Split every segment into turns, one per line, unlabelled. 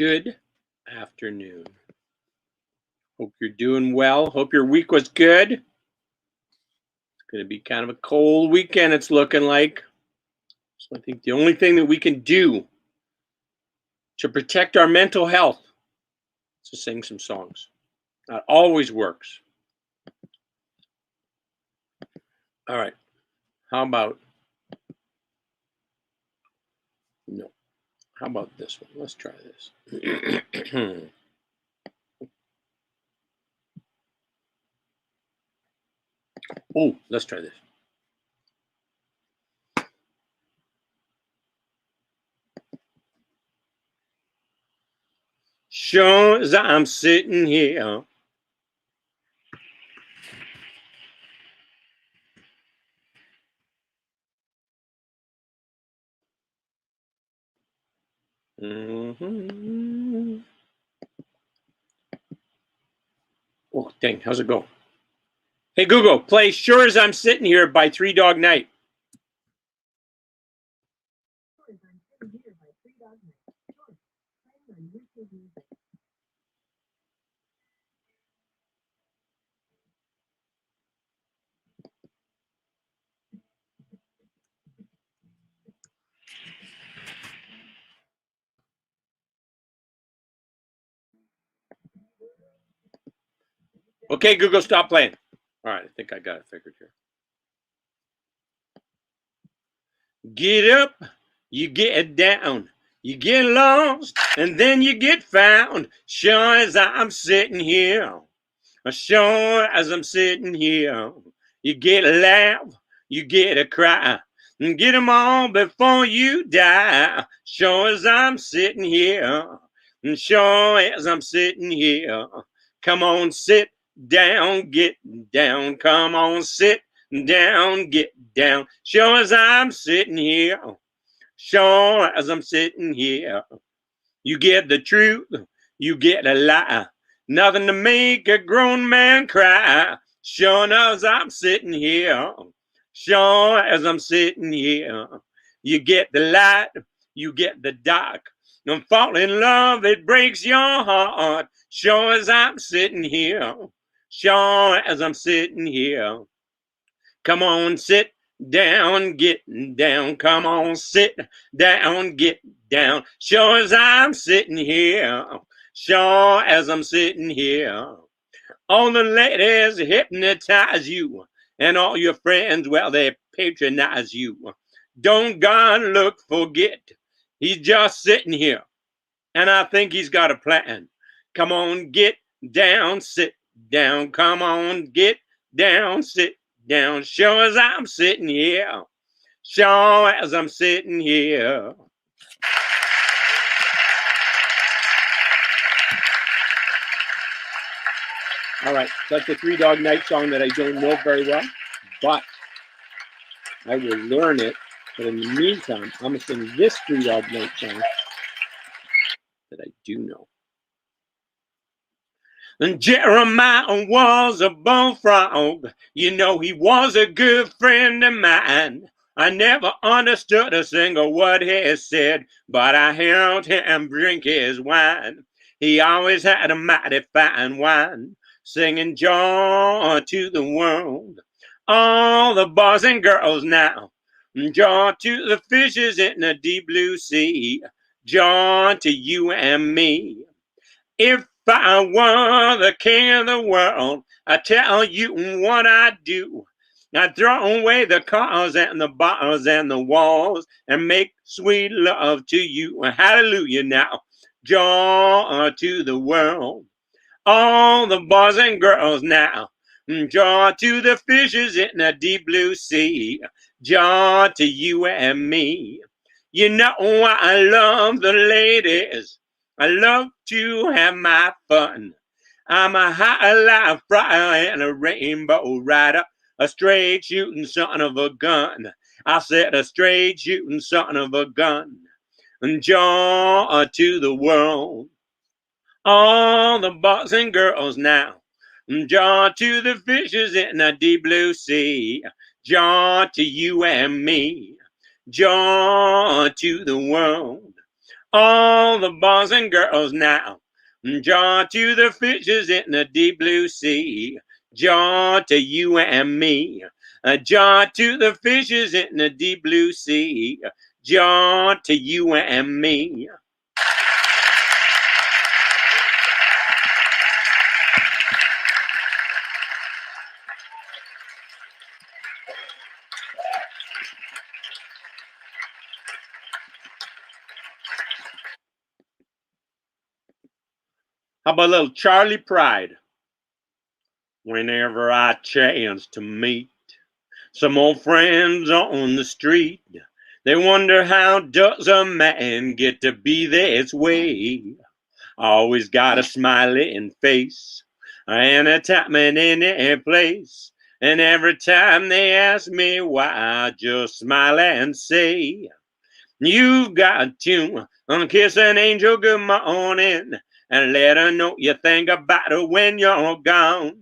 Good afternoon. Hope you're doing well. Hope your week was good. It's going to be kind of a cold weekend, it's looking like. So I think the only thing that we can do to protect our mental health is to sing some songs. That always works. All right. How about no? How about this one? Let's try this. Oh, let's try this. Sure as I'm sitting here. Oh, dang. How's it go? Hey, Google, play Sure as I'm Sitting Here by Three Dog Night. Okay, Google, stop playing. All right, I think I got it figured here. Get up, you get down, you get lost, and then you get found. Sure as I'm sitting here, sure as I'm sitting here, you get a laugh, you get a cry, and get them all before you die. Sure as I'm sitting here, and sure as I'm sitting here, come on, sit down, get down, come on, sit down, get down. Sure as I'm sitting here, sure as I'm sitting here, you get the truth, you get a lie, nothing to make a grown man cry. Sure as I'm sitting here, sure as I'm sitting here, you get the light, you get the dark. Don't fall in love, it breaks your heart. Sure as I'm sitting here, sure as I'm sitting here. Come on, sit down, get down. Come on, sit down, get down. Sure as I'm sitting here, sure as I'm sitting here. All the ladies hypnotize you, and all your friends, well, they patronize you. Don't God look, forget. He's just sitting here, and I think he's got a plan. Come on, get down, sit down. Come on, get down, sit down. Sure as I'm sitting here, sure as I'm sitting here. All right, that's a Three Dog Night song that I don't know very well, but I will learn it. But in the meantime, I'm going to sing this Three Dog Night song that I do know. And Jeremiah was a bullfrog. You know, he was a good friend of mine. I never understood a single word he said, but I heard him drink his wine. He always had a mighty fine wine, singing joy to the world. All the boys and girls now, joy to the fishes in the deep blue sea, joy to you and me. If I were the king of the world, I tell you what I'd do. I'd throw away the cars and the bars and the walls and make sweet love to you. Hallelujah now. Joy to the world. All the boys and girls now. Joy to the fishes in the deep blue sea. Joy to you and me. You know I love the ladies. I love to have my fun. I'm a high life flyer and a rainbow rider, a straight shooting son of a gun. I said a straight shooting son of a gun. And joy to the world. All the boys and girls now. Joy to the fishes in the deep blue sea. Joy to you and me. Joy to the world. All the boys and girls now, joy to the fishes in the deep blue sea. Joy to you and me. Joy to the fishes in the deep blue sea. Joy to you and me. How about a little Charley Pride? Whenever I chance to meet some old friends on the street, they wonder how does a man get to be this way. Always got a smiling face, anytime and any place. And every time they ask me why, I just smile and say, you've got to kiss an angel good morning and let her know you think about her when you're gone.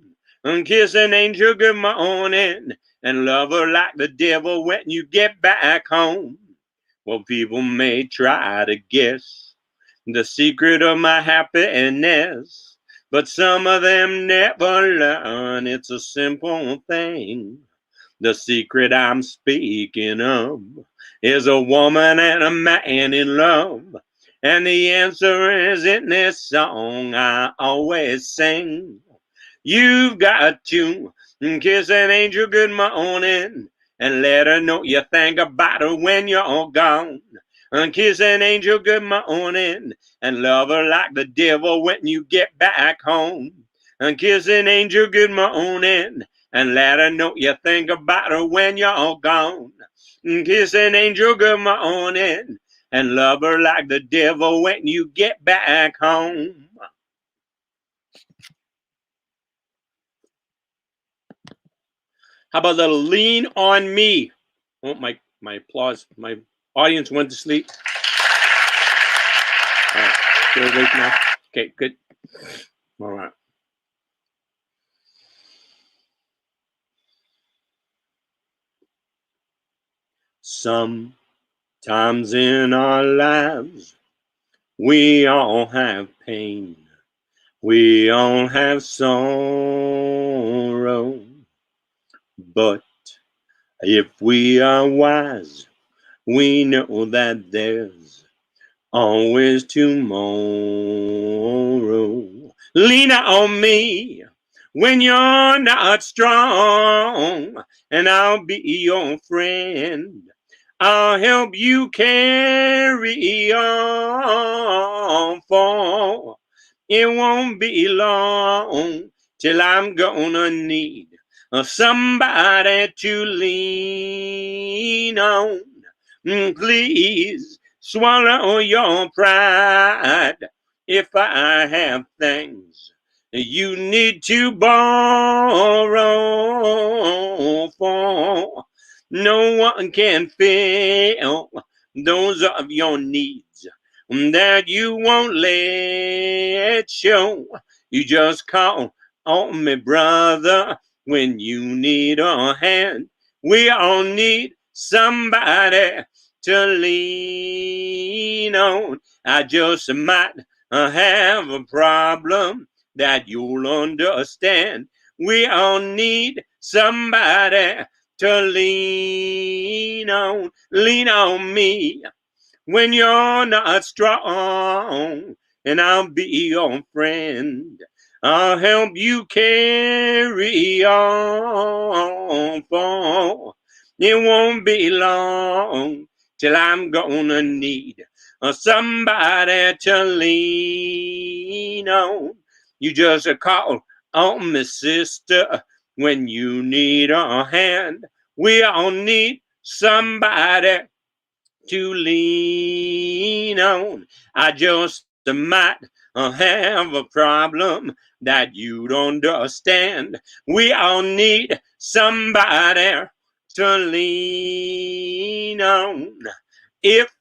Kiss an angel good morning and love her like the devil when you get back home. Well, people may try to guess the secret of my happiness, but some of them never learn it's a simple thing. The secret I'm speaking of is a woman and a man in love. And the answer is in this song I always sing. You've got to kiss an angel good morning and let her know you think about her when you're gone. And kiss an angel good morning and love her like the devil when you get back home. And kiss an angel good morning and let her know you think about her when you're gone. And kiss an angel good morning and love her like the devil when you get back home. How about a little Lean on Me? Oh, my applause, my audience went to sleep. All right, still awake now? Okay, good. All right. Sometimes in our lives, we all have pain. We all have sorrow. But if we are wise, we know that there's always tomorrow. Lean on me when you're not strong, and I'll be your friend. I'll help you carry on, for it won't be long till I'm gonna need somebody to lean on. Please swallow your pride if I have things you need to borrow, for no one can fill those of your needs that you won't let show. You just call on me, brother, when you need a hand. We all need somebody to lean on. I just might have a problem that you'll understand. We all need somebody to lean on. Lean on me when you're not strong, and I'll be your friend. I'll help you carry on, for it won't be long till I'm gonna need somebody to lean on. You just call on me, sister, when you need a hand. We all need somebody to lean on. I just might have a problem that you don't understand. We all need somebody to lean on. If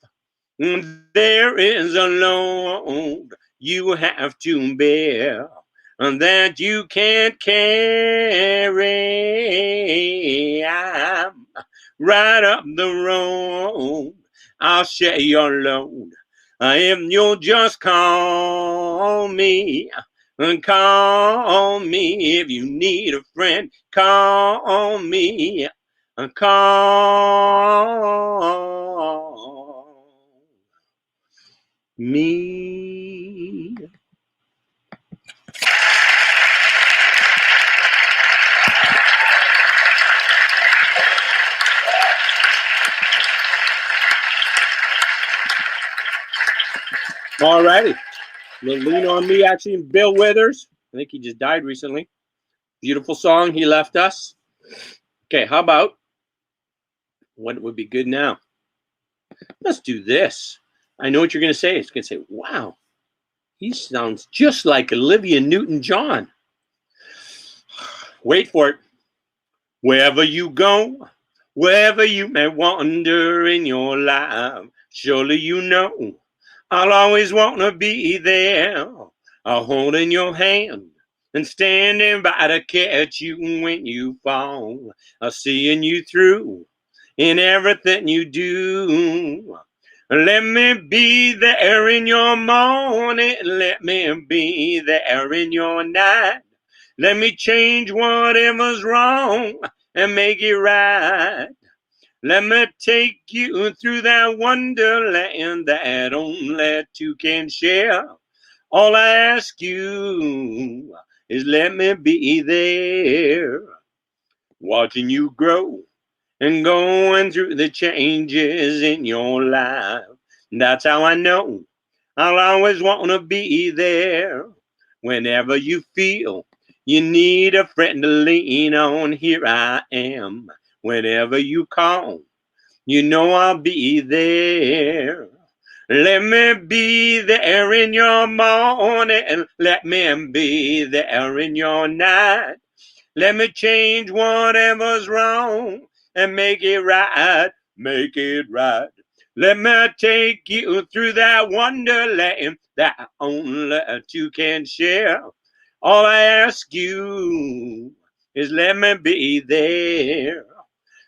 there is a load you have to bear that you can't carry, I'm right up the road. I'll share your load. If you'll just call me, and call me if you need a friend. Call me, and call me. All righty. Lean on Me, actually, Bill Withers. I think he just died recently. Beautiful song. He left us. Okay, how about what would be good now? Let's do this. I know what you're going to say. It's going to say, wow, he sounds just like Olivia Newton-John. Wait for it. Wherever you go, wherever you may wander in your life, surely you know I'll always want to be there, holding your hand and standing by to catch you when you fall, seeing you through in everything you do. Let me be there in your morning, let me be there in your night. Let me change whatever's wrong and make it right. Let me take you through that wonderland that only two can share. All I ask you is let me be there, watching you grow and going through the changes in your life. That's how I know I'll always want to be there. Whenever you feel you need a friend to lean on, here I am. Whenever you call, you know I'll be there. Let me be there in your morning. Let me be there in your night. Let me change whatever's wrong and make it right. Make it right. Let me take you through that wonderland that only two can share. All I ask you is let me be there.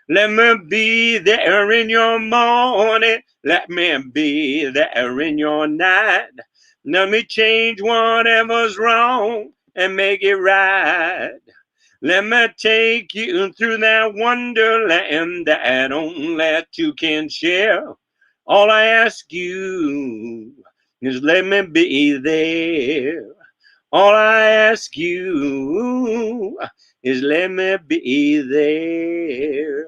Let me be there in your morning. Let me be there in your night. Let me change whatever's wrong and make it right. Let me take you through that wonderland that only two can share. All I ask you is let me be there. All I ask you is let me be there.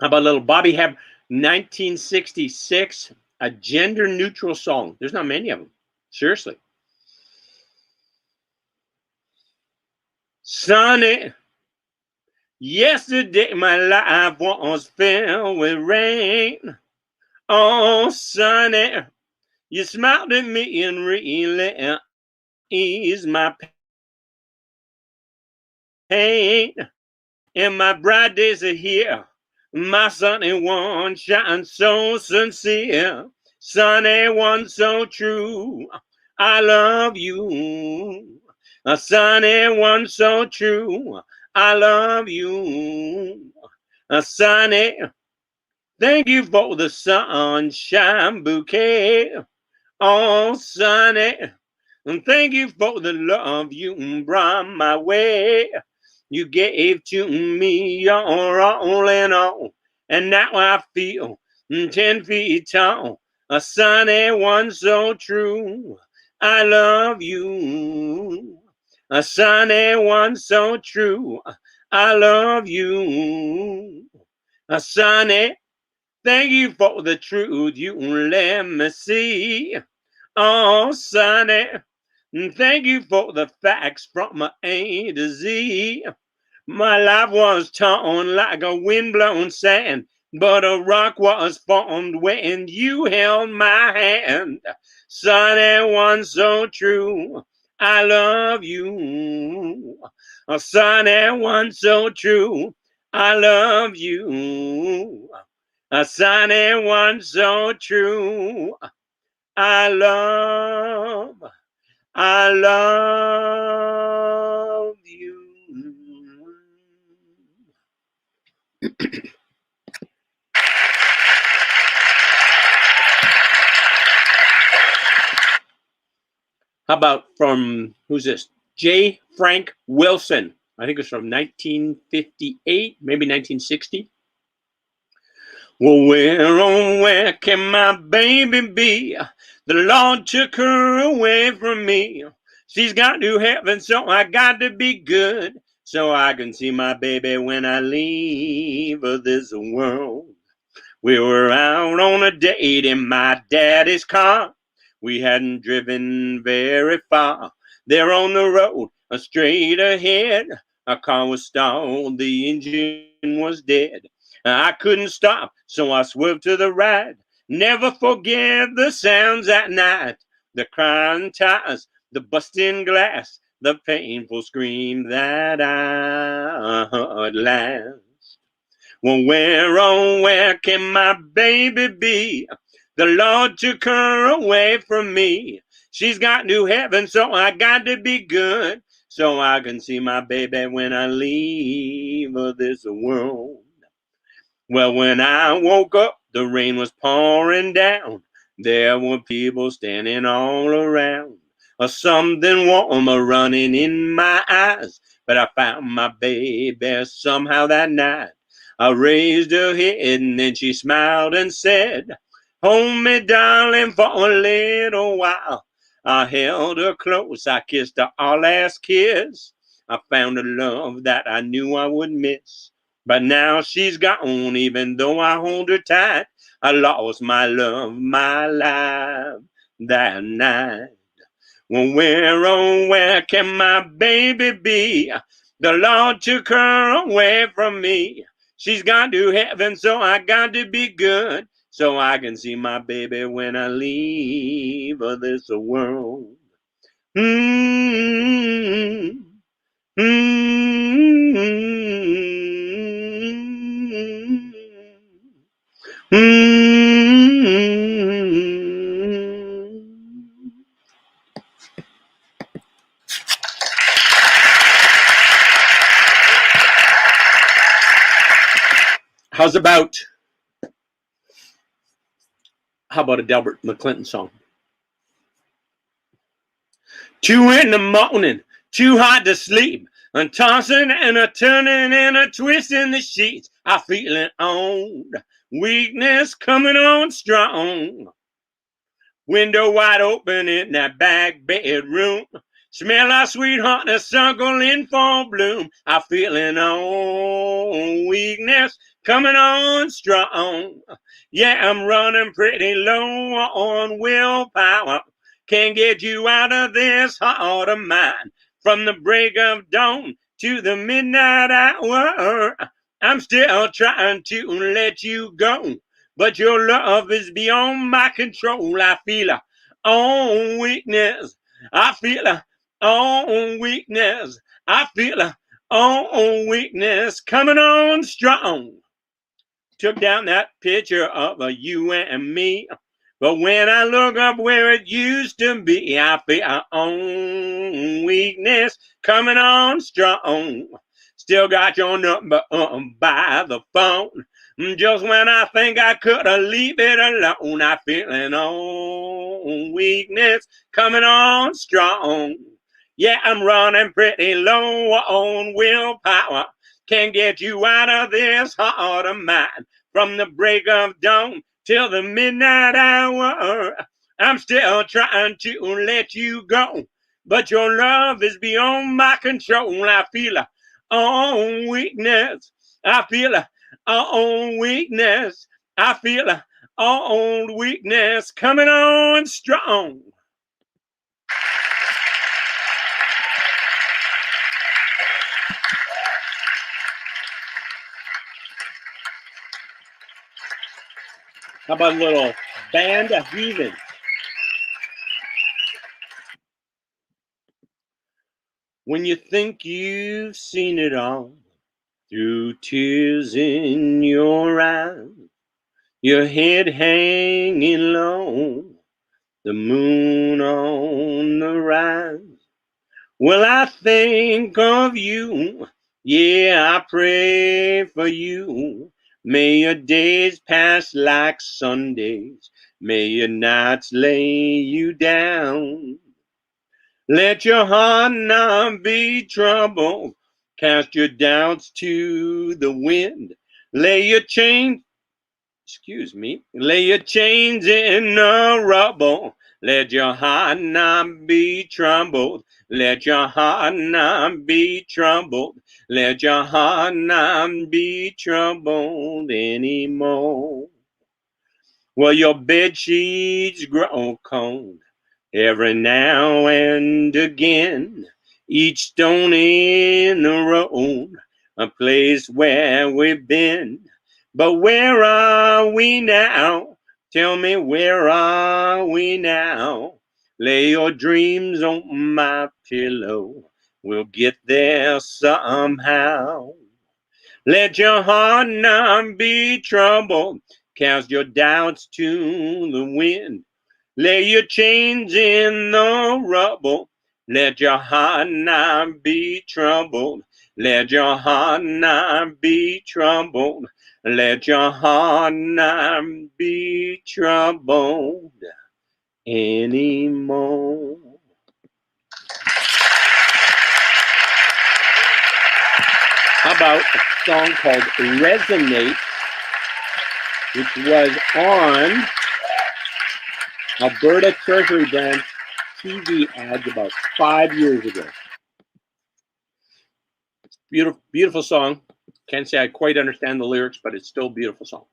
How about a little Bobby Hebb, 1966, a gender-neutral song. There's not many of them. Seriously. Sunny, yesterday my life was filled with rain. Oh, Sunny, you smiled at me and really eased my pain. And my bright days are here. My sunny one shines so sincere. Sunny one so true. I love you. A sunny one so true. I love you. A sunny, thank you for the sunshine bouquet. Oh, sunny, and thank you for the love you brought my way. You gave to me your all in all, and now I feel 10 feet tall. A sunny one so true. I love you. A sunny one so true. I love you. A sunny, thank you for the truth you let me see. Oh, sunny, thank you for the facts from A to Z. My life was torn like a windblown sand, but a rock was formed when you held my hand. Sunny one so true, I love you. A sunny one so true, I love you. A sunny one so true, I love you. How about from, who's this? J. Frank Wilson. I think it's from 1958, maybe 1960. Well, where, oh, where can my baby be? The Lord took her away from me. She's got to heaven, so I got to be good, so I can see my baby when I leave this world. We were out on a date in my daddy's car. We hadn't driven very far. There on the road, straight ahead, our car was stalled, the engine was dead. I couldn't stop, so I swerved to the right. Never forget the sounds at night. The crying tires, the busting glass, the painful scream that I heard last. Well, where, oh, where can my baby be? The Lord took her away from me. She's got to heaven, so I got to be good, so I can see my baby when I leave this world. Well, when I woke up, the rain was pouring down. There were people standing all around. Something warm running in my eyes, but I found my baby somehow that night. I raised her head and then she smiled and said, "Hold me, darling, for a little while." I held her close, I kissed her our last kiss. I found a love that I knew I would miss. But now she's gone, even though I hold her tight. I lost my love, my life that night. Well, where, oh, where can my baby be? The Lord took her away from me. She's gone to heaven, so I got to be good, so I can see my baby when I leave this world. Mm-hmm. Mm-hmm. Mm-hmm. How's about, how about a Delbert McClinton song? 2 in the morning, too hot to sleep, and tossing and a turning and a twisting the sheets. I feeling old, weakness coming on strong. Window wide open in that back bedroom. Smell like sweet honeysuckle in full bloom. I feeling on weakness coming on strong. Yeah, I'm running pretty low on willpower. Can't get you out of this heart of mine. From the break of dawn to the midnight hour, I'm still trying to let you go. But your love is beyond my control. I feel a own weakness. I feel a own weakness. I feel a own weakness coming on strong. Took down that picture of you and me. But when I look up where it used to be, I feel our own weakness coming on strong. Still got your number by the phone. Just when I think I could leave it alone, I feel an own weakness coming on strong. Yeah, I'm running pretty low on willpower. Can't get you out of this heart of mine. From the break of dawn till the midnight hour, I'm still trying to let you go. But your love is beyond my control. I feel a own weakness. I feel a own weakness. I feel a own weakness coming on strong. How about a little Band of Heathens? When you think you've seen it all, through tears in your eyes, your head hanging low, the moon on the rise. Well, I think of you Yeah, I pray for you. May your days pass like Sundays. May your nights lay you down. Let your heart not be troubled. Cast your doubts to the wind. Lay your chains, lay your chains in the rubble. Let your heart not be troubled. Let your heart not be troubled. Let your heart not be troubled anymore. Well, your bed sheets grow cold every now and again. Each stone in the road, a place where we've been. But where are we now? Tell me, where are we now? Lay your dreams on my pillow. We'll get there somehow. Let your heart not be troubled. Cast your doubts to the wind. Lay your chains in the rubble. Let your heart not be troubled. Let your heart not be troubled. Let your heart not be troubled anymore. How about a song called Resonate, which was on Alberta Treasury Branch TV ads about 5 years ago. Beautiful, beautiful song. Can't say I quite understand the lyrics, but it's still a beautiful song.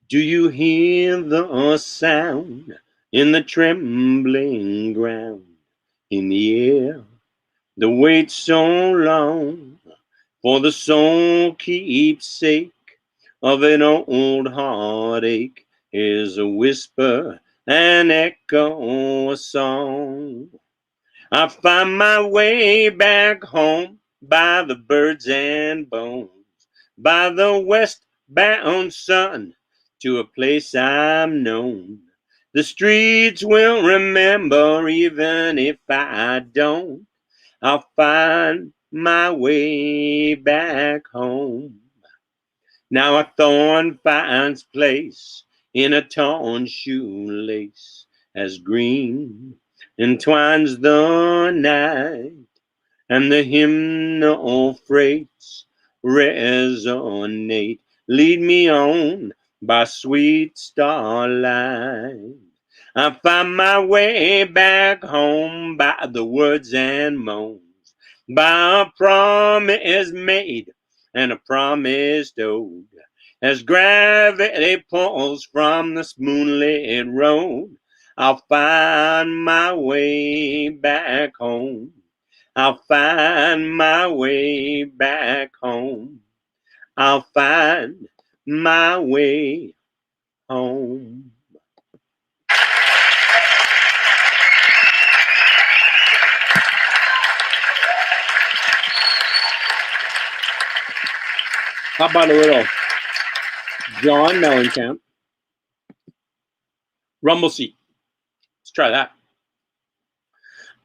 Do you hear the sound in the trembling ground, in the air? The wait so long for the soul keepsake of an old heartache is a whisper, an echo, a song. I find my way back home by the birds and bones, by the westbound sun, to a place I'm known. The streets will remember even if I don't. I'll find my way back home. Now a thorn finds place in a torn shoelace, as green entwines the night, and the hymnal freights resonate. Lead me on by sweet starlight. I find my way back home by the words and moans, by a promise made and a promise owed. As gravity pulls from this moonlit road, I'll find my way back home. I'll find my way back home. I'll find my way home. How about a little John Mellencamp? Rumble Seat. Let's try that.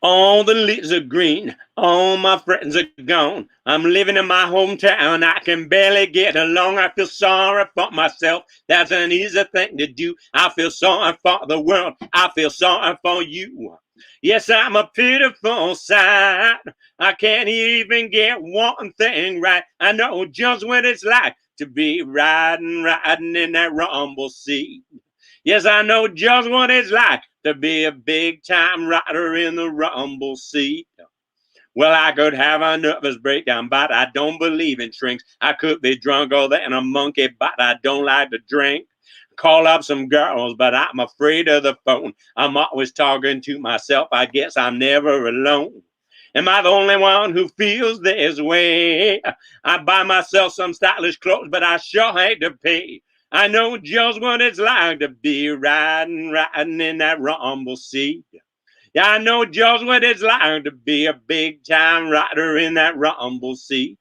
All the leaves are green, all my friends are gone. I'm living in my hometown, I can barely get along. I feel sorry for myself, that's an easy thing to do. I feel sorry for the world, I feel sorry for you. Yes, I'm a pitiful sight, I can't even get one thing right. I know just what it's like to be riding in that rumble seat. Yes, I know just what it's like to be a big-time rider in the rumble seat. Well, I could have a nervous breakdown, but I don't believe in shrinks. I could be drunker than a monkey, but I don't like to drink. Call up some girls, but I'm afraid of the phone. I'm always talking to myself. I guess I'm never alone. Am I the only one who feels this way? I buy myself some stylish clothes, but I sure hate to pay. I know just what it's like to be riding in that rumble seat. Yeah, I know just what it's like to be a big-time rider in that rumble seat.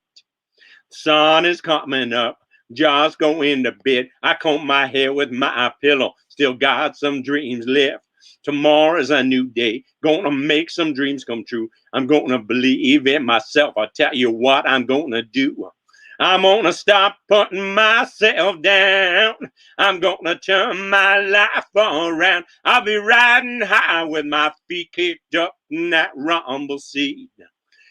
Sun is coming up, just going to bed. I comb my hair with my pillow, still got some dreams left. Tomorrow is a new day. Gonna make some dreams come true. I'm gonna believe in myself. I'll tell you what I'm gonna do. I'm gonna stop putting myself down. I'm gonna turn my life around. I'll be riding high with my feet kicked up in that rumble seat.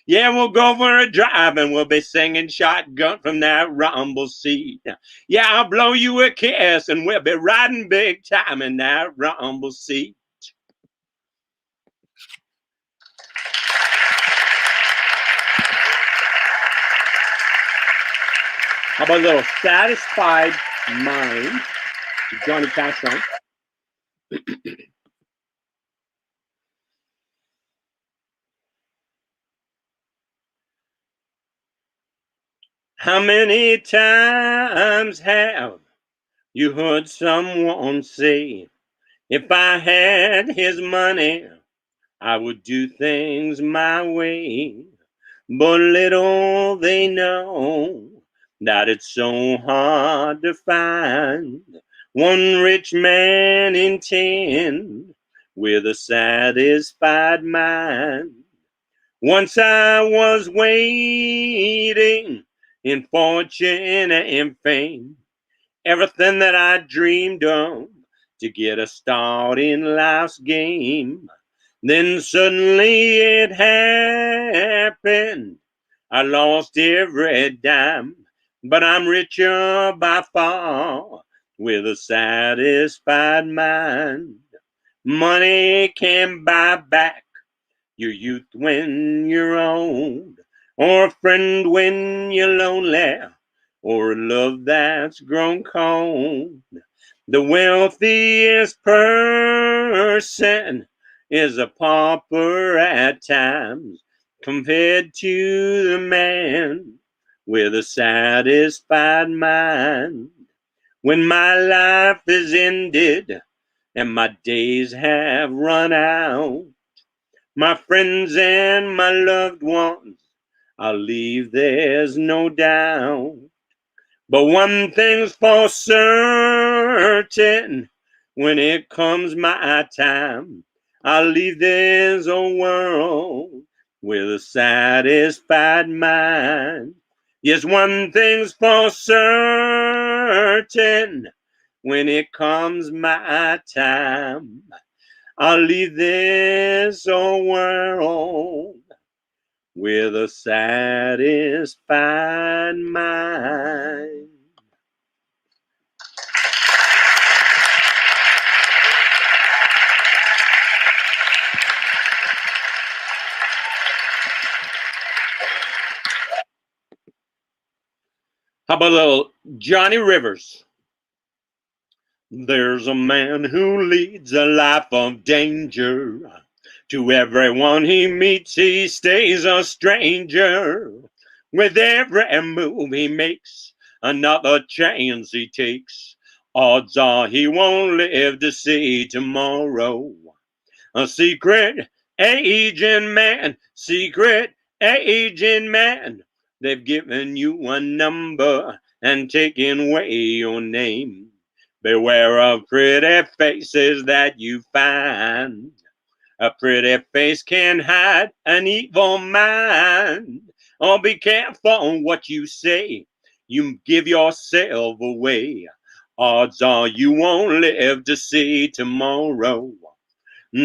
Yeah, we'll go for a drive and we'll be singing shotgun from that rumble seat. Yeah, I'll blow you a kiss and we'll be riding big time in that rumble seat. How about a little Satisfied Mind? Johnny Cash song. How many times have you heard someone say, if I had his money, I would do things my way? But little they know that it's so hard to find one rich man in 10 with a satisfied mind. Once I was waiting in fortune and fame, everything that I dreamed of to get a start in life's game. Then suddenly it happened. I lost every dime, but I'm richer by far with a satisfied mind. Money can buy back your youth when you're old, or a friend when you're lonely, or a love that's grown cold. The wealthiest person is a pauper at times compared to the man with a satisfied mind. When my life is ended and my days have run out, my friends and my loved ones I'll leave, there's no doubt. But one thing's for certain, when it comes my time, I'll leave this old world with a satisfied mind. Yes, one thing's for certain, when it comes my time, I'll leave this old world with a satisfied mind. How about a little Johnny Rivers? There's a man who leads a life of danger. To everyone he meets, he stays a stranger. With every move he makes, another chance he takes. Odds are he won't live to see tomorrow. A secret agent man, secret agent man. They've given you a number and taken away your name. Beware of pretty faces that you find. A pretty face can hide an evil mind. Oh, be careful what you say. You give yourself away. Odds are you won't live to see tomorrow.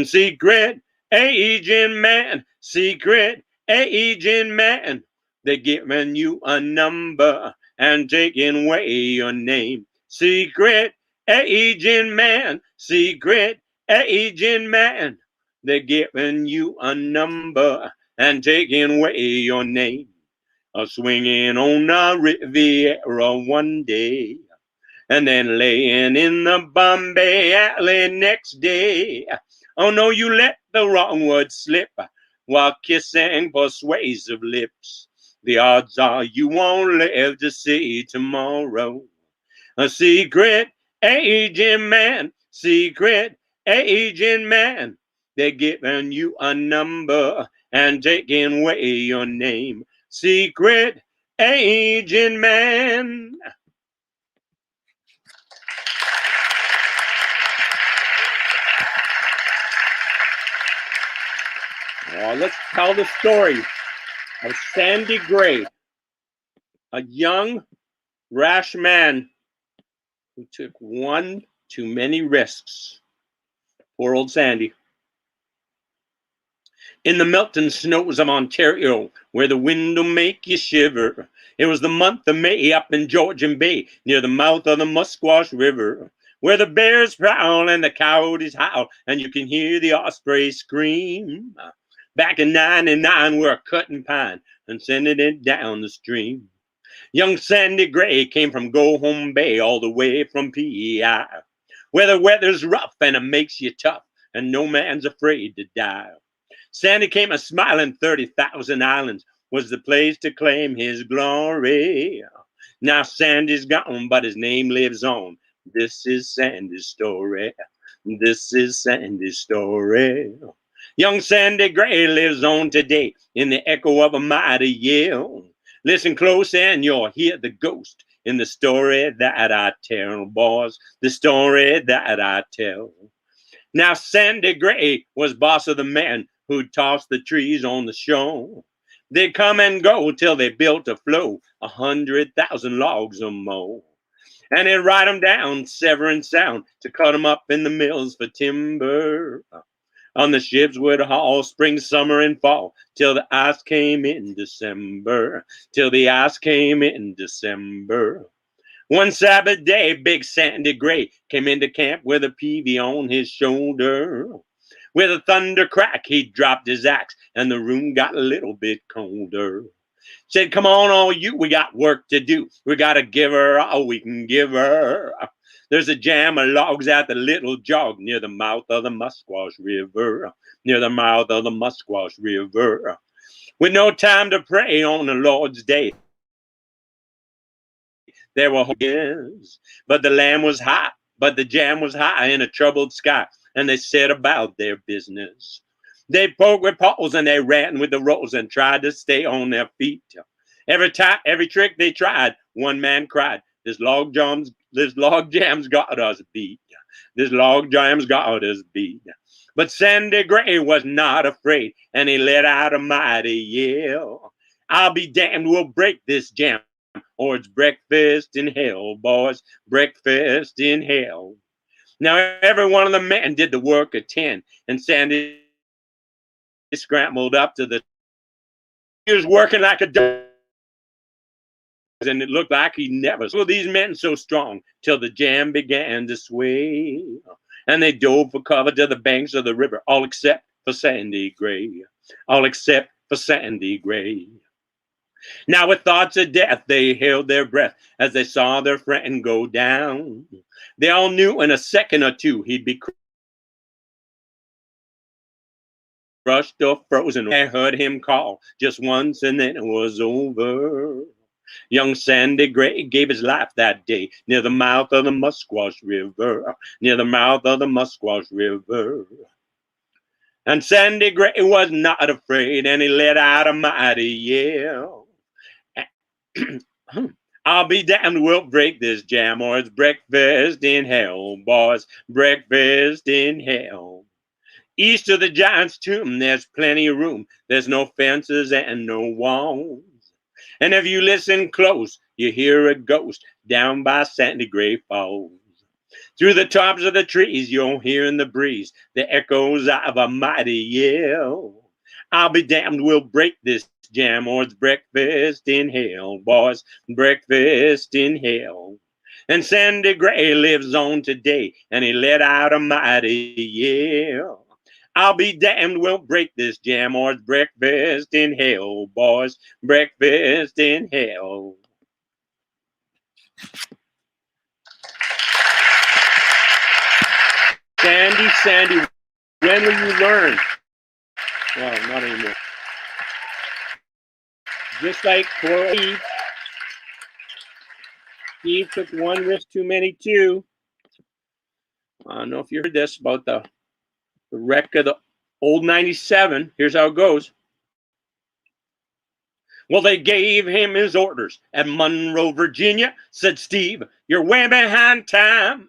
Secret agent man, secret agent man. They're giving you a number and taking away your name. Secret agent man, secret agent man. They're giving you a number and taking away your name. A swinging on a Riviera one day, and then laying in the Bombay alley next day. Oh no, you let the wrong word slip while kissing persuasive lips. The odds are you won't live to see tomorrow. A secret agent man, secret agent man. They're giving you a number and taking away your name. Secret agent man. let's tell the story of Sandy Gray, a young, rash man who took one too many risks. Poor old Sandy. In the melting snows of Ontario, where the wind'll make you shiver, it was the month of May up in Georgian Bay, near the mouth of the Musquash River, where the bears prowl and the coyotes howl, and you can hear the osprey scream. Back in '99, we're cutting pine and sending it down the stream. Young Sandy Gray came from Go Home Bay, all the way from PEI, where the weather's rough and it makes you tough, and no man's afraid to die. Sandy came a smiling 30,000 Islands was the place to claim his glory. Now Sandy's gone, but his name lives on. This is Sandy's story. This is Sandy's story. Young Sandy Gray lives on today in the echo of a mighty yell. Listen close and you'll hear the ghost in the story that I tell, boys, the story that I tell. Now Sandy Gray was boss of the men who'd toss the trees on the shore. They'd come and go till they built a flow, 100,000 logs or more. And they'd ride them down, Severn Sound, to cut them up in the mills for timber. On the ships would haul spring, summer, and fall, till the ice came in December, till the ice came in December. One Sabbath day, big Sandy Gray came into camp with a peavy on his shoulder. With a thunder crack, he dropped his axe, and the room got a little bit colder. Said, come on, all you, we got work to do. We got to give her all we can give her. There's a jam of logs at the little jog near the mouth of the Musquash River, near the mouth of the Musquash River. With no time to pray on the Lord's day, there were years, but the lamb was hot, but the jam was high in a troubled sky, and they set about their business. They poked with poles and they ran with the rolls and tried to stay on their feet. Every trick they tried, one man cried, this log jam's got us beat. This log jam's got us beat. But Sandy Gray was not afraid, and he let out a mighty yell. I'll be damned, we'll break this jam, or it's breakfast in hell, boys, breakfast in hell. Now every one of the men did the work of 10, and Sandy scrambled up to the. He was working like a dog, and it looked like he never saw these men so strong till the jam began to sway, and they dove for cover to the banks of the river, all except for Sandy Gray, all except for Sandy Gray. Now with thoughts of death, they held their breath as they saw their friend go down. They all knew in a second or two he'd be crushed or frozen. They heard him call just once and then it was over. Young Sandy Gray gave his life that day near the mouth of the Musquash River, near the mouth of the Musquash River. And Sandy Gray was not afraid, and he let out a mighty yell. I'll be damned, we'll break this jam, or it's breakfast in hell, boys, breakfast in hell. East of the giant's tomb, there's plenty of room. There's no fences and no walls. And if you listen close, you hear a ghost down by Sandy Gray Falls. Through the tops of the trees, you'll hear in the breeze the echoes of a mighty yell. I'll be damned, we'll break this jam, or it's breakfast in hell, boys, breakfast in hell. And Sandy Gray lives on today, and he let out a mighty yell. I'll be damned, we'll break this jam, or it's breakfast in hell, boys, breakfast in hell. Sandy, Sandy, when will you learn? Well, not anymore. Just like poor Steve took one risk too many too. I don't know if you heard this about the wreck of the old 97. Here's how it goes. Well, they gave him his orders at Monroe, Virginia. Said, Steve, you're way behind time.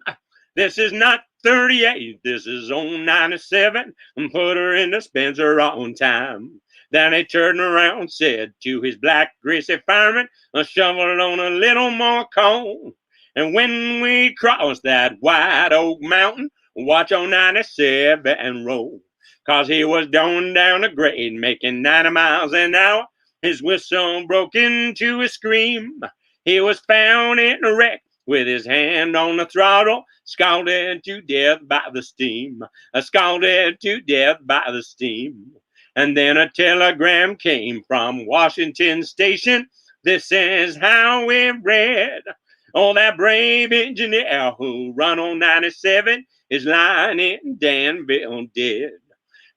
This is not 38. This is on 97. And put her in the Spencer on time. Then he turned around, said to his black greasy fireman, a shovel on a little more coal. And when we cross that White Oak Mountain, watch on 97 and roll. 'Cause he was going down a grade, making 90 miles an hour. His whistle broke into a scream. He was found in a wreck with his hand on the throttle, scalded to death by the steam. Scalded to death by the steam. And then a telegram came from Washington Station. This is how it read. Oh, that brave engineer who run on 97 is lying in Danville dead.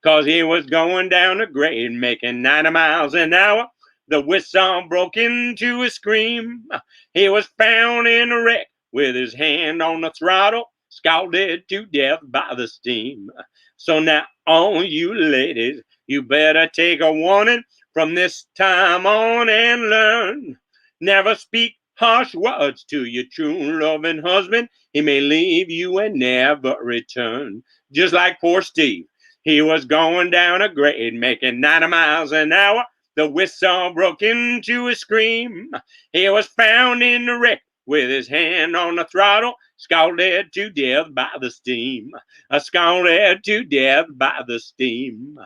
'Cause he was going down a grade, making 90 miles an hour. The whistle broke into a scream. He was found in a wreck with his hand on the throttle, scalded to death by the steam. So now, all you ladies, you better take a warning from this time on and learn. Never speak harsh words to your true loving husband. He may leave you and never return. Just like poor Steve. He was going down a grade, making 90 miles an hour. The whistle broke into a scream. He was found in the wreck with his hand on the throttle, scalded to death by the steam. Scalded to death by the steam.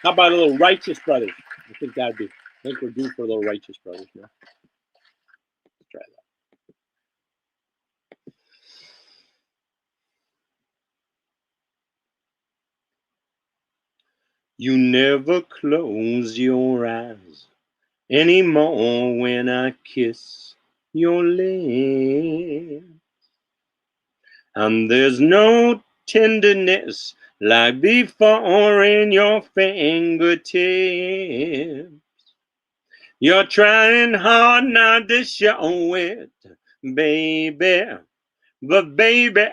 How about a little Righteous Brothers? I think we're due for a little Righteous Brothers now. Let's try that. You never close your eyes anymore when I kiss your lips. And there's no tenderness like before in your fingertips. You're trying hard not to show it, baby. But baby,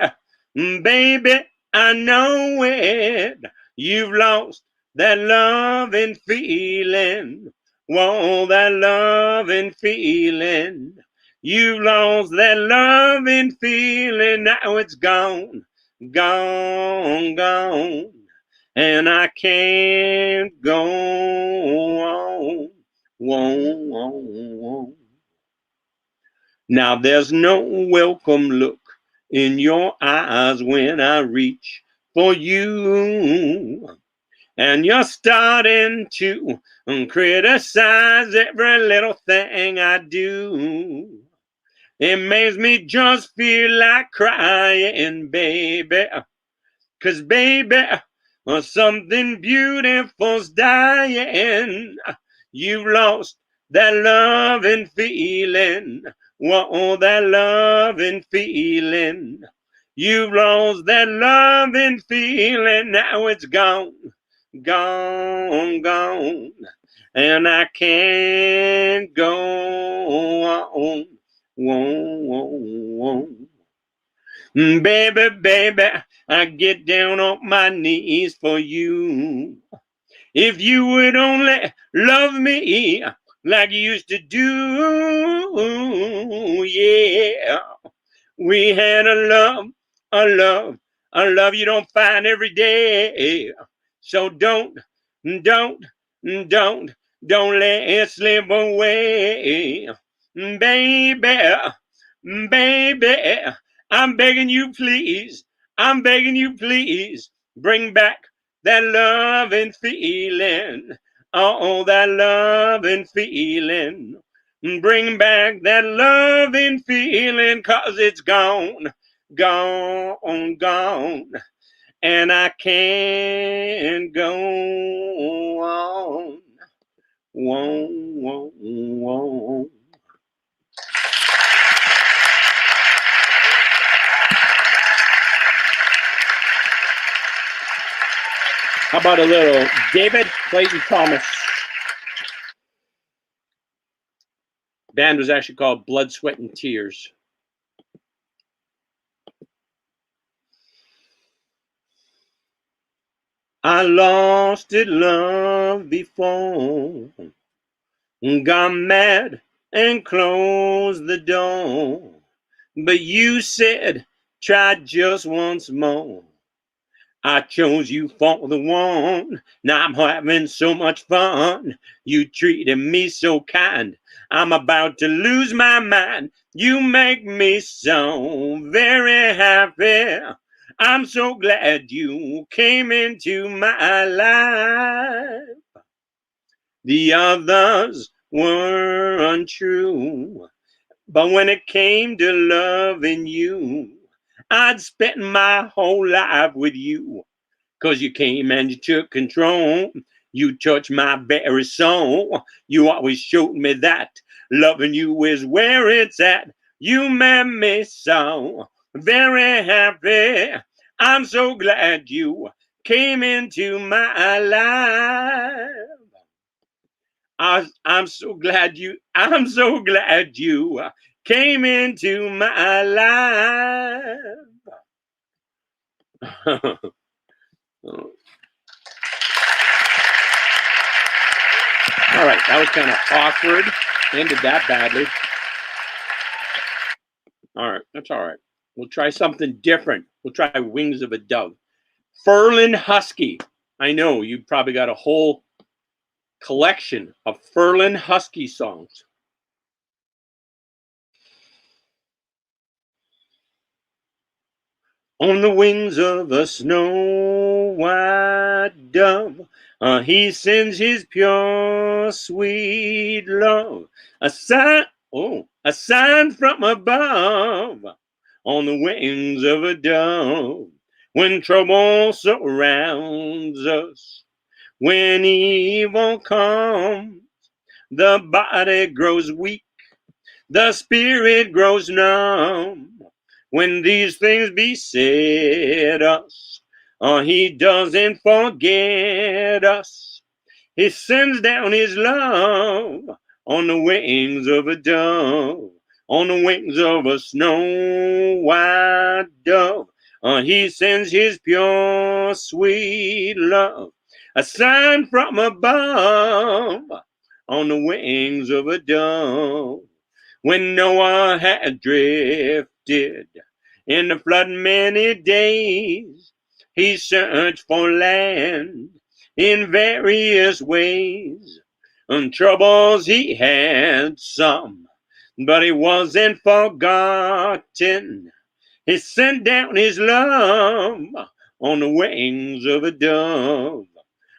I know it. You've lost that loving feeling. Whoa, that loving feeling. You've lost that loving feeling. Now it's gone, gone. And I can't go on. Whoa. Now there's no welcome look in your eyes when I reach for you. And you're starting to criticize every little thing I do. It makes me just feel like crying, baby. 'Cause baby, something beautiful's dying. You've lost that loving feeling. Whoa, that loving feeling. You've lost that loving feeling. Now it's gone. And I can't go on. Whoa. Baby, I get down on my knees for you. If you would only love me like you used to do, yeah. We had a love you don't find every day. So don't let it slip away. Baby, I'm begging you, please, bring back that loving feeling. Oh, that loving feeling. Bring back that loving feeling, 'cause it's gone. And I can't go on. Whoa. How about a little David Clayton Thomas? Band was actually called Blood, Sweat, and Tears. I lost it love before, got mad and closed the door, but you said try just once more. I chose you for the one. Now I'm having so much fun. You treated me so kind. I'm about to lose my mind. You make me so very happy. I'm so glad you came into my life. The others were untrue, but when it came to loving you, I'd spent my whole life with you. 'Cause you came and you took control. You touched my very soul. You always showed me that loving you is where it's at. You made me so very happy. I'm so glad you came into my life. I'm so glad you came into my life. All right, that was kind of awkward. Ended that badly. All right, that's all right. We'll try something different. We'll try Wings of a Dove. Ferlin Husky. I know you probably got a whole collection of Ferlin Husky songs. On the wings of a snow white dove, he sends his pure sweet love, a sign from above. On the wings of a dove, when trouble surrounds us, when evil comes, the body grows weak, the spirit grows numb. When these things beset us, he doesn't forget us. He sends down his love on the wings of a dove, on the wings of a snow white dove. He sends his pure sweet love, a sign from above, on the wings of a dove. When Noah had drifted in the flood many days, he searched for land in various ways. And troubles he had some, but he wasn't forgotten. He sent down his love on the wings of a dove,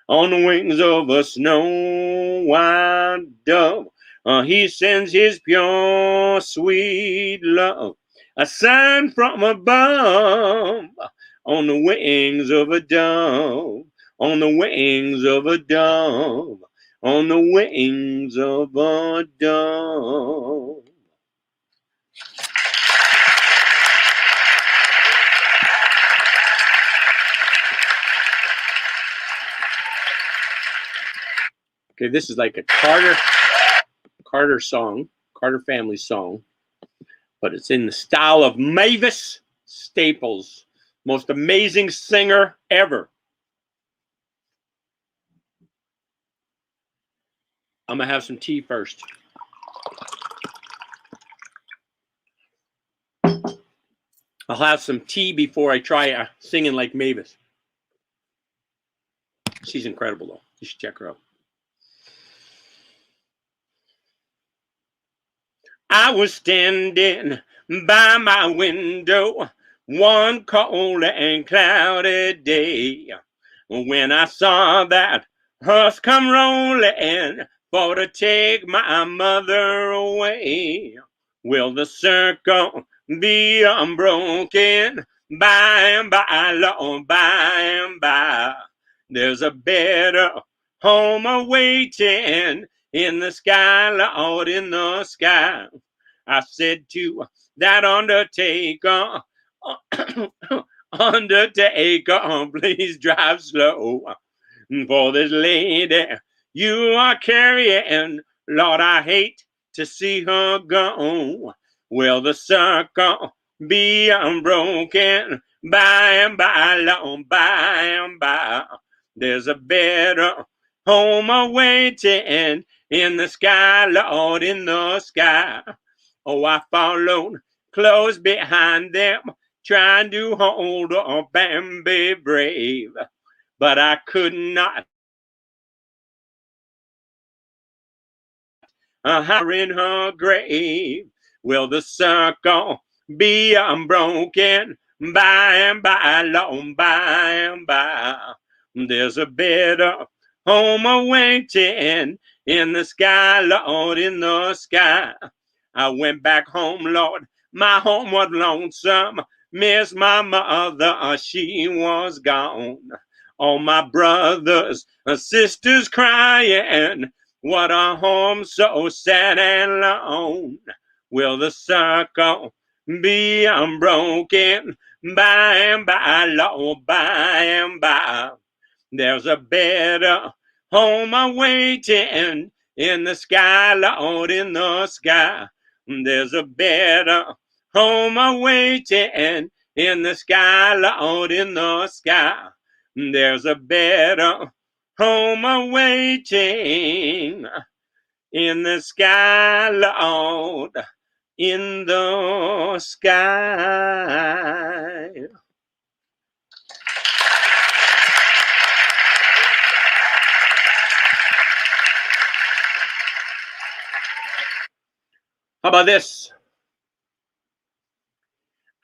on the wings of a snow white dove. He sends his pure sweet love, a sign from above, on the wings of a dove, on the wings of a dove, on the wings of a dove. Okay, this is like a Carter song, Carter family song, but it's in the style of Mavis Staples, most amazing singer ever. I'm gonna have some tea first. I'll have some tea before I try singing like Mavis. She's incredible though. You should check her out. I was standing by my window one cold and cloudy day when I saw that hearse come rolling for to take my mother away. Will the circle be unbroken by and by, Lord, by and by? There's a better home awaiting in the sky, Lord, in the sky. I said to that undertaker, undertaker, please drive slow. for this lady you are carrying. Lord, I hate to see her go. Will the circle be unbroken by and by, Lord, by and by? There's a better home awaiting in the sky, Lord, in the sky. Oh, I followed close behind them, trying to hold up and be brave, but I could not. Her in her grave. Will the circle be unbroken by and by, long by and by? There's a better home awaiting in the sky, Lord, in the sky. I went back home, Lord. My home was lonesome. Miss my mother, she was gone. All my brothers and sisters crying. What a home so sad and lone. Will the circle be unbroken by and by, Lord, by and by? There's a better home awaiting in the sky, Lord, in the sky. There's a better home awaiting in the sky, Lord, in the sky. There's a better home awaiting in the sky, Lord, in the sky. How about this?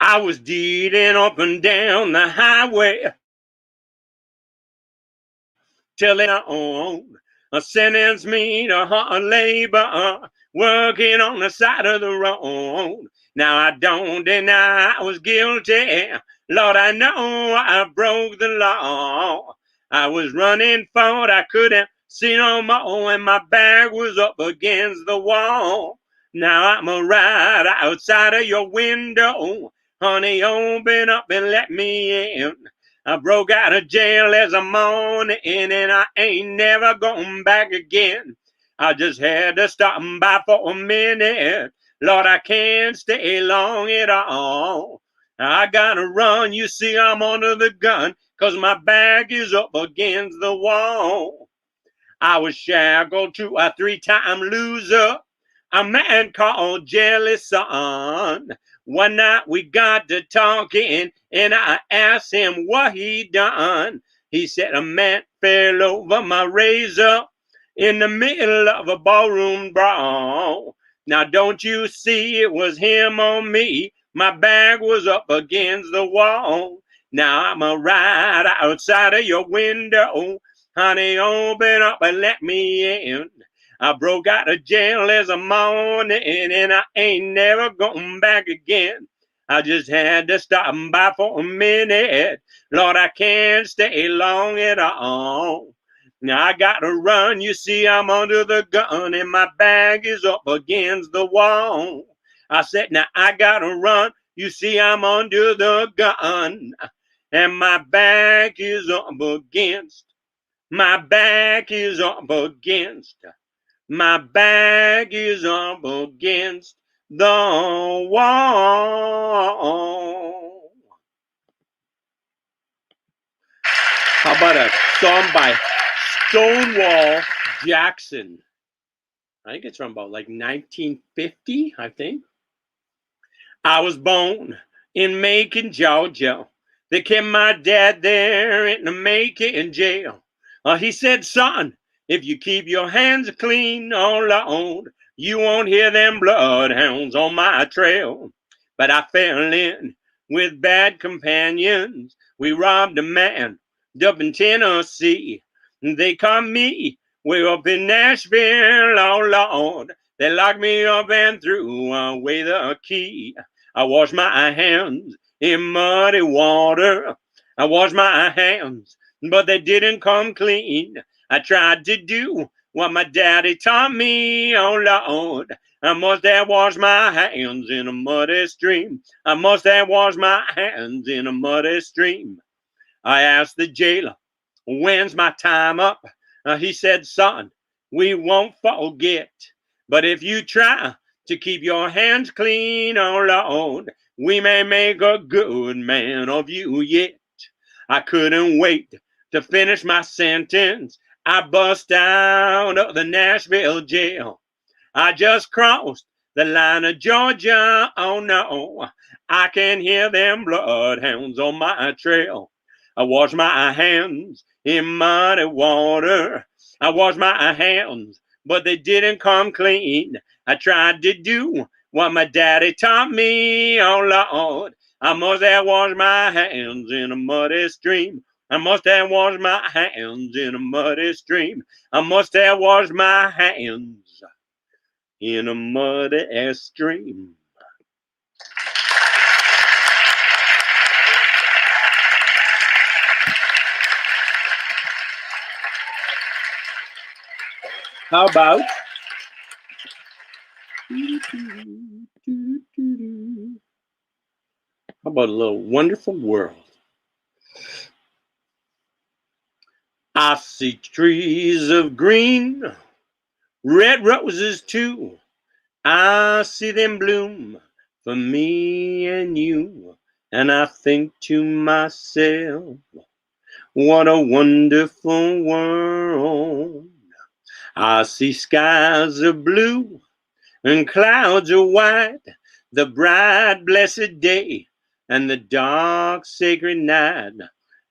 I was deeding up and down the highway till it on sentence me to hard labor, working on the side of the road. Now I don't deny I was guilty. Lord, I know I broke the law. I was running forward, I couldn't see no more, and my back was up against the wall. Now I'm right outside of your window. Honey, open up and let me in. I broke out of jail as a morning, and I ain't never going back again. I just had to stop by for a minute. Lord, I can't stay long at all. I gotta run, you see I'm under the gun, 'cause my back is up against the wall. I was shackled to a 3-time loser, a man called Jealous Son. One night we got to talking, and I asked him what he done. He said a man fell over my razor in the middle of a ballroom brawl. Now don't you see it was him on me? My back was up against the wall. Now I'm right outside of your window. Honey, open up and let me in. I broke out of jail as a morning, and I ain't never going back again. I just had to stop by for a minute. Lord, I can't stay long at all. Now I gotta run, you see I'm under the gun, and my back is up against the wall. I said, now I gotta run, you see I'm under the gun, and my back is up against. My back is up against. My back is up against the wall. How about a song by Stonewall Jackson? I think it's from about like 1950, I think. I was born in Macon, Georgia. They kept my dad there in the Macon jail. He said, son, if you keep your hands clean, oh Lord, you won't hear them bloodhounds on my trail. But I fell in with bad companions. We robbed a man up in Tennessee. They caught me way up in Nashville, oh Lord. They locked me up and threw away the key. I washed my hands in muddy water. I washed my hands, but they didn't come clean. I tried to do what my daddy taught me, oh Lord. I must have washed my hands in a muddy stream. I must have washed my hands in a muddy stream. I asked the jailer, When's my time up? He said, son, we won't forget. But if you try to keep your hands clean, oh Lord, we may make a good man of you yet. I couldn't wait to finish my sentence. I bust out of the Nashville jail. I just crossed the line of Georgia. Oh no, I can hear them bloodhounds on my trail. I wash my hands in muddy water. I wash my hands, but they didn't come clean. I tried to do what my daddy taught me. Oh Lord, I must have washed my hands in a muddy stream. I must have washed my hands in a muddy stream. I must have washed my hands in a muddy stream. How about a little wonderful world? I see trees of green, red roses too. I see them bloom for me and you. And I think to myself, what a wonderful world. I see skies of blue and clouds are white, the bright blessed day and the dark sacred night.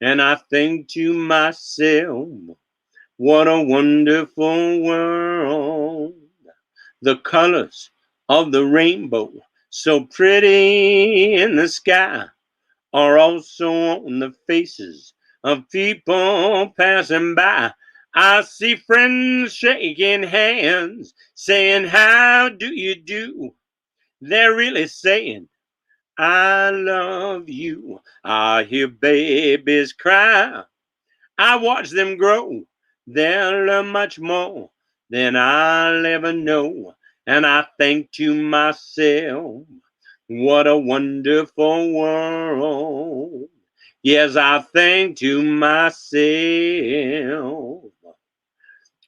And I think to myself, what a wonderful world. The colors of the rainbow, so pretty in the sky, are also on the faces of people passing by. I see friends shaking hands, saying, how do you do? They're really saying, I love you. I hear babies cry. I watch them grow. They'll learn much more than I'll ever know. And I think to myself, what a wonderful world. Yes, I think to myself,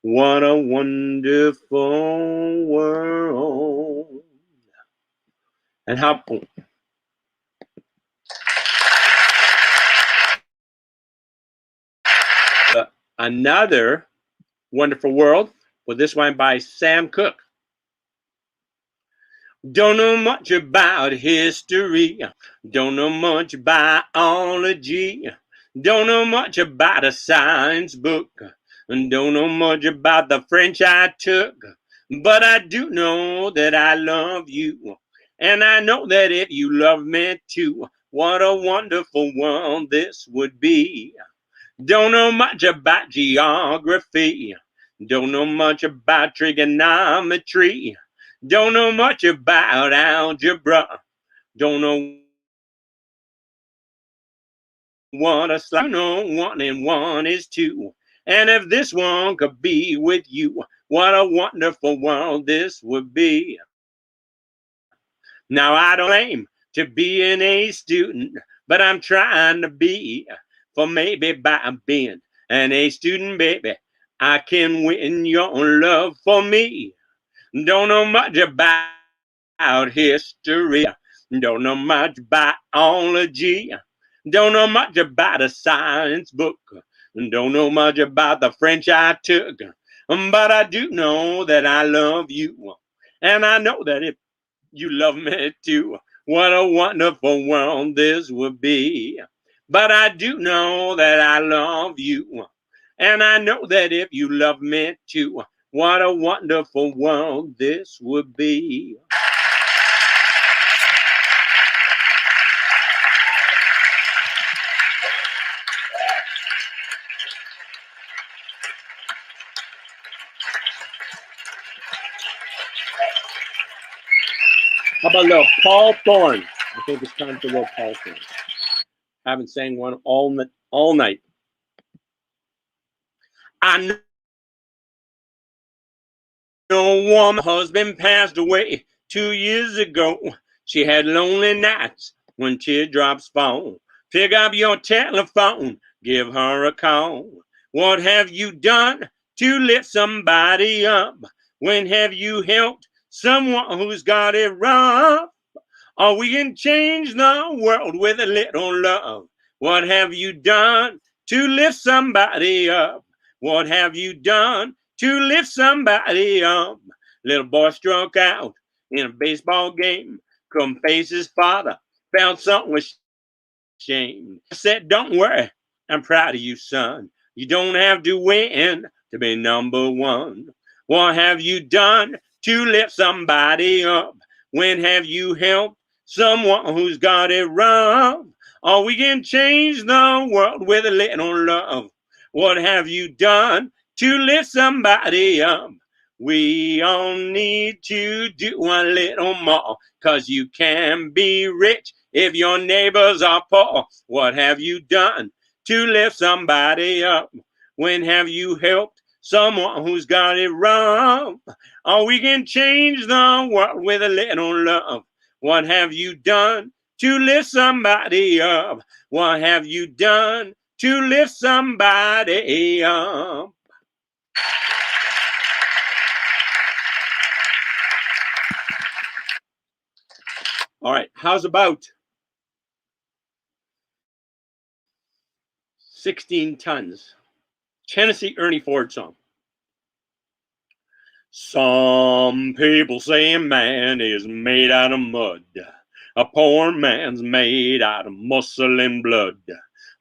what a wonderful world. And how another wonderful world, well, this one by Sam Cooke. Don't know much about history, don't know much biology, don't know much about a science book, and don't know much about the French I took, but I do know that I love you, and I know that if you love me too, what a wonderful world this would be. Don't know much about geography, don't know much about trigonometry, don't know much about algebra, don't know what a slide, know 1 and 1 is 2. And if this one could be with you, what a wonderful world this would be. Now I don't aim to be an A student, but I'm trying to be. For maybe by being an A student, baby, I can win your love for me. Don't know much about history, don't know much biology, don't know much about a science book, don't know much about the French I took, but I do know that I love you, and I know that if you love me too, what a wonderful world this would be. But I do know that I love you, and I know that if you love me too, what a wonderful world this would be. How about a little Paul Thorne? I think it's time for a little Paul Thorne. Haven't sang one all night. I know one husband passed away 2 years ago. She had lonely nights when teardrops fall. Pick up your telephone, give her a call. What have you done to lift somebody up? When have you helped someone who's got it rough? Oh, we can change the world with a little love. What have you done to lift somebody up? What have you done to lift somebody up? Little boy struck out in a baseball game. Couldn't face his father. Found something with shame. I said, don't worry. I'm proud of you, son. You don't have to win to be number one. What have you done to lift somebody up? When have you helped someone who's got it rough? Oh, we can change the world with a little love. What have you done to lift somebody up? We all need to do a little more, 'cause you can be rich if your neighbors are poor. What have you done to lift somebody up? When have you helped someone who's got it wrong? Oh, we can change the world with a little love. What have you done to lift somebody up? What have you done to lift somebody up? All right, how's about 16 tons? Tennessee Ernie Ford song. Some people say a man is made out of mud. A poor man's made out of muscle and blood.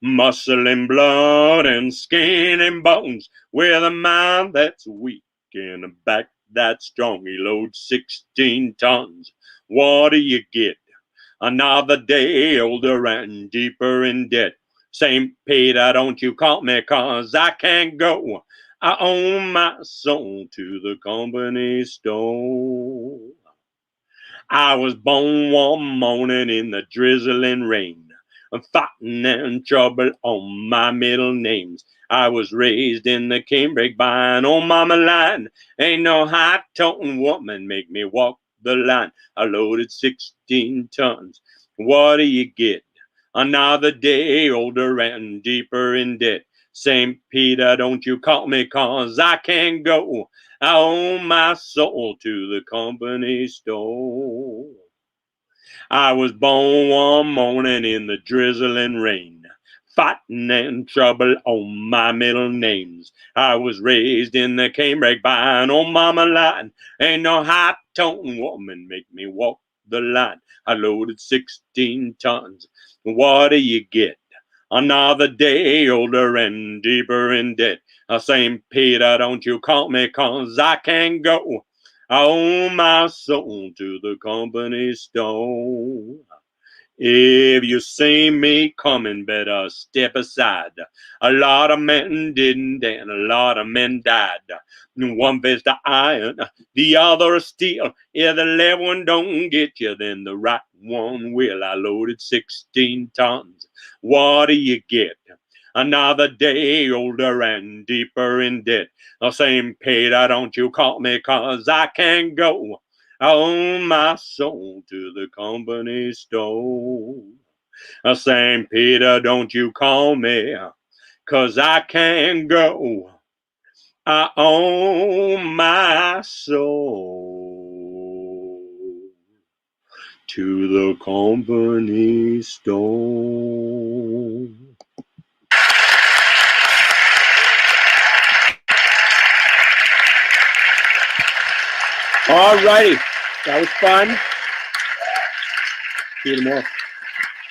Muscle and blood and skin and bones, with a mind that's weak and a back that's strong. He loads 16 tons. What do you get? Another day older and deeper in debt. St. Peter, don't you call me, 'cause I can't go. I owe my soul to the company store. I was born one morning in the drizzling rain, fighting and trouble on my middle names. I was raised in the canebrake by an old mama line. Ain't no high-toting woman make me walk the line. I loaded 16 tons. What do you get? Another day older and deeper in debt. St. Peter, don't you call me, 'cause I can't go. I owe my soul to the company store. I was born one morning in the drizzling rain, fighting and trouble on my middle names. I was raised in the canebrake by an old mama line. Ain't no high-toting woman make me walk the line. I loaded 16 tons. What do you get? Another day older and deeper in debt. St. Peter, don't you call me, 'cause I can't go. I owe my soul to the company store. If you see me coming, better step aside. A lot of men didn't, and a lot of men died. One fist of iron, the other of steel. If the left one don't get you, then the right one will. I loaded 16 tons. What do you get? Another day older and deeper in debt. St. Peter, don't you call me, 'cause I can't go. I owe my soul to the company store. St. Peter, don't you call me, 'cause I can't go. I owe my soul to the company store. All righty. That was fun. See you tomorrow.